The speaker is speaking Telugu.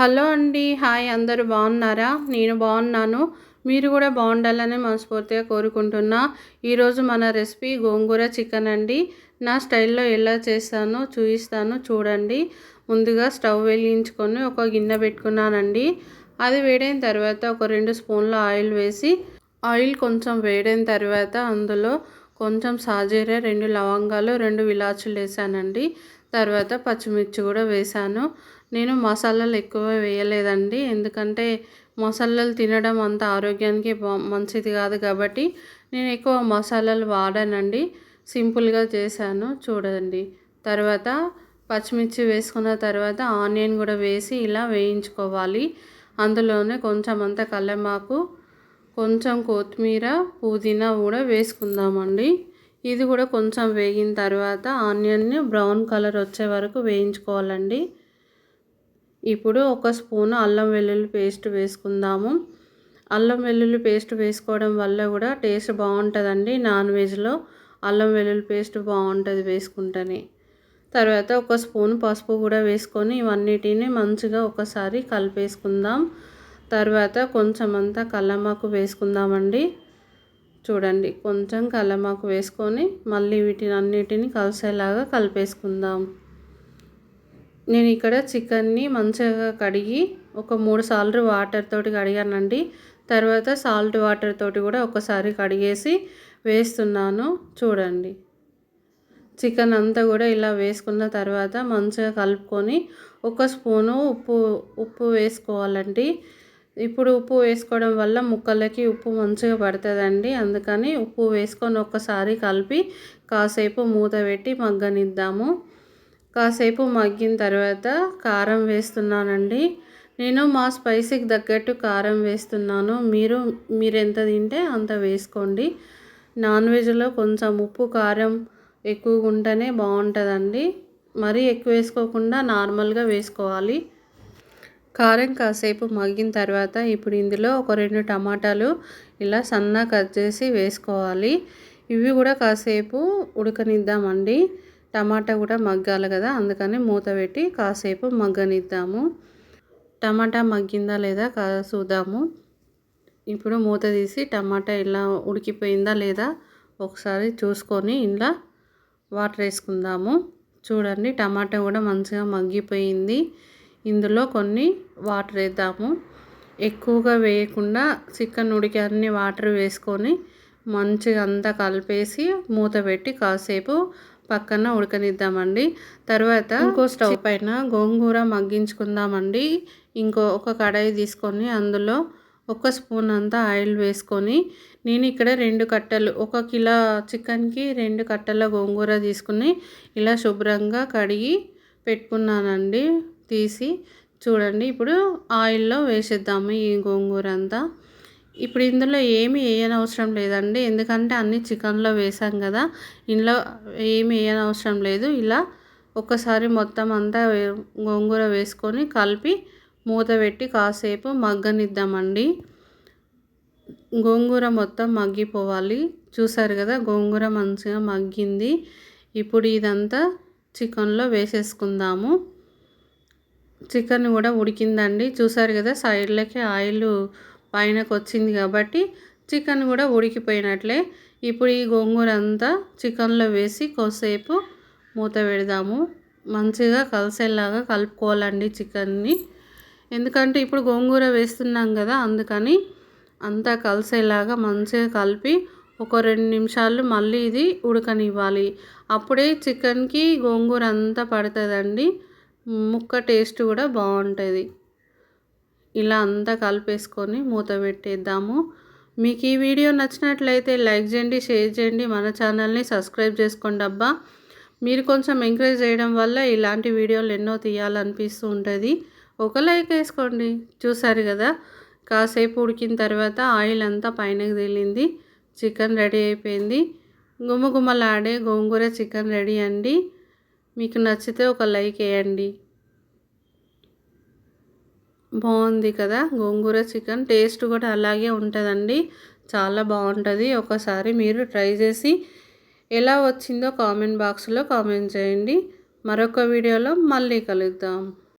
హలో అండి. హాయ్, అందరూ బాగున్నారా? నేను బాగున్నాను. మీరు కూడా బాగుండాలని మనస్ఫూర్తిగా కోరుకుంటున్నా. ఈరోజు మన రెసిపీ గోంగూర చికెన్ అండి. నా స్టైల్లో ఎలా చేస్తానో చూపిస్తాను చూడండి. ముందుగా స్టవ్ వెలిగించుకొని ఒక గిన్నె పెట్టుకున్నానండి. అది వేడైన తర్వాత ఒక 2 స్పూన్ల ఆయిల్ వేసి, ఆయిల్ కొంచెం వేడైన తర్వాత అందులో కొంచెం సాజీర, 2 లవంగాలు, 2 ఇలాచీలు వేసానండి. తర్వాత పచ్చిమిర్చి కూడా వేసాను. నేను మసాలాలు ఎక్కువ వేయలేదండి, ఎందుకంటే మసాలాలు తినడం అంత ఆరోగ్యానికి మంచిది కాదు కాబట్టి నేను ఎక్కువ మసాలాలు వాడానండి. సింపుల్గా చేశాను చూడండి. తర్వాత పచ్చిమిర్చి వేసుకున్న తర్వాత ఆనియన్ కూడా వేసి ఇలా వేయించుకోవాలి. అందులోనే కొంచెం అంత కల్లేమాకు, కొంచెం కొత్తిమీర, పుదీనా కూడా వేసుకుందామండి. ఇది కూడా కొంచెం వేగిన తర్వాత ఆనియన్ని బ్రౌన్ కలర్ వచ్చే వరకు వేయించుకోవాలండి. ఇప్పుడు ఒక స్పూను అల్లం వెల్లుల్లి పేస్ట్ వేసుకుందాము. అల్లం వెల్లుల్లి పేస్ట్ వేసుకోవడం వల్ల కూడా టేస్ట్ బాగుంటుందండి. నాన్ వెజ్లో అల్లం వెల్లుల్లి పేస్ట్ బాగుంటుంది వేసుకుంటేనే. తర్వాత ఒక స్పూన్ పసుపు కూడా వేసుకొని ఇవన్నిటిని మంచిగా ఒకసారి కలిపేసుకుందాం. తర్వాత కొంచెం అంతా కల్లేమాకు వేసుకుందామండి. చూడండి, కొంచెం కల్లేమాకు వేసుకొని మళ్ళీ వీటిని అన్నిటిని కలిసేలాగా కలిపేసుకుందాం. నేను ఇక్కడ చికెన్ని మంచిగా కడిగి ఒక 3 సార్లు వాటర్ తోటి కడిగానండి. తర్వాత సాల్ట్ వాటర్ తోటి కూడా ఒకసారి కడిగేసి వేస్తున్నాను చూడండి. చికెన్ అంతా కూడా ఇలా వేసుకున్న తర్వాత మంచిగా కలుపుకొని ఒక స్పూను ఉప్పు వేసుకోవాలండి. ఇప్పుడు ఉప్పు వేసుకోవడం వల్ల ముక్కలకి ఉప్పు మంచిగా పడుతుందండి. అందుకని ఉప్పు వేసుకొని ఒక్కసారి కలిపి కాసేపు మూత పెట్టి మగ్గనిద్దాము. కాసేపు మగ్గిన తర్వాత కారం వేస్తున్నానండి. నేను మా స్పైసీకి తగ్గట్టు కారం వేస్తున్నాను. మీరు ఎంత తింటే అంత వేసుకోండి. నాన్ వెజ్లో కొంచెం ఉప్పు కారం ఎక్కువగా ఉంటేనే బాగుంటుందండి. మరీ ఎక్కువ వేసుకోకుండా నార్మల్గా వేసుకోవాలి. కారం కాసేపు మగ్గిన తర్వాత ఇప్పుడు ఇందులో ఒక 2 టమాటాలు ఇలా సన్నగా కట్ చేసి వేసుకోవాలి. ఇవి కూడా కాసేపు ఉడకనిద్దామండి. టమాటా కూడా మగ్గాలి కదా, అందుకని మూత పెట్టి కాసేపు మగ్గనిద్దాము. టమాటా మగ్గిందా లేదా చూద్దాము. ఇప్పుడు మూత తీసి టమాటా ఇలా ఉడికిపోయిందా లేదా ఒకసారి చూసుకొని ఇలా వాటర్ వేసుకుందాము. చూడండి, టమాటా కూడా మంచిగా మగ్గిపోయింది. ఇందులో కొన్ని వాటర్ వేద్దాము. ఎక్కువగా వేయకుండా చికెన్ ఉడికి అన్ని వాటర్ వేసుకొని మంచిగా అంతా కలిపేసి మూత పెట్టి కాసేపు పక్కన ఉడకనిద్దామండి. తర్వాత ఇంకో స్టవ్ పైన గోంగూర మగ్గించుకుందామండి. ఒక కడాయి తీసుకొని అందులో 1 స్పూన్ అంతా ఆయిల్ వేసుకొని, నేను ఇక్కడ 2 కట్టలు, 1 కిలో చికెన్కి 2 కట్టల గోంగూర తీసుకుని ఇలా శుభ్రంగా కడిగి పెట్టుకున్నానండి తీసి. చూడండి, ఇప్పుడు ఆయిల్లో వేసేద్దాము ఈ గోంగూర అంతా. ఇప్పుడు ఇందులో ఏమి వేయనవసరం లేదండి, ఎందుకంటే అన్నీ చికెన్లో వేసాం కదా, ఇందులో ఏమి వేయనవసరం లేదు. ఇలా ఒకసారి మొత్తం అంతా గోంగూర వేసుకొని కలిపి మూత పెట్టి కాసేపు మగ్గనిద్దామండి. గోంగూర మొత్తం మగ్గిపోవాలి. చూసారు కదా, గోంగూర మంచిగా మగ్గింది. ఇప్పుడు ఇదంతా చికెన్లో వేసేసుకుందాము. చికెన్ కూడా ఉడికిందండి. చూసారు కదా, సైడ్లకి ఆయిల్ పైనకు వచ్చింది కాబట్టి చికెన్ కూడా ఉడికిపోయినట్లే. ఇప్పుడు ఈ గోంగూర అంతా చికెన్లో వేసి కొద్దిసేపు మూత పెడదాము. మంచిగా కలిసేలాగా కలుపుకోవాలండి చికెన్ని, ఎందుకంటే ఇప్పుడు గోంగూర వేస్తున్నాం కదా, అందుకని అంతా కలిసేలాగా మంచిగా కలిపి ఒక 2 నిమిషాలు మళ్ళీ ఇది ఉడకనివ్వాలి. అప్పుడే చికెన్కి గోంగూర అంతా పడుతుందండి, ముక్క టేస్ట్ కూడా బాగుంటుంది. ఇలా అంతా కలిపేసుకొని మూత పెట్టేద్దాము. మీకు ఈ వీడియో నచ్చినట్లయితే లైక్ చేయండి, షేర్ చేయండి, మన ఛానల్ని సబ్స్క్రైబ్ చేసుకోండి అబ్బా. మీరు కొంచెం ఎంకరేజ్ చేయడం వల్ల ఇలాంటి వీడియోలు ఎన్నో తీయాలనిపిస్తూ ఉంటుంది. ఒక లైక్ వేసుకోండి. చూసారు కదా, కాసేపు ఉడికిన తర్వాత ఆయిల్ అంతా పైనకి తేలింది. చికెన్ రెడీ అయిపోయింది. గుమగుమలాడే గోంగూర చికెన్ రెడీ అండి. మీకు నచ్చితే ఒక లైక్ వేయండి. బాగుంది కదా గోంగూర చికెన్, టేస్ట్ కూడా అలాగే ఉంటుందండి, చాలా బాగుంటుంది. ఒకసారి మీరు ట్రై చేసి ఎలా వచ్చిందో కామెంట్ బాక్స్లో కామెంట్ చేయండి. మరొక వీడియోలో మళ్ళీ కలుద్దాం.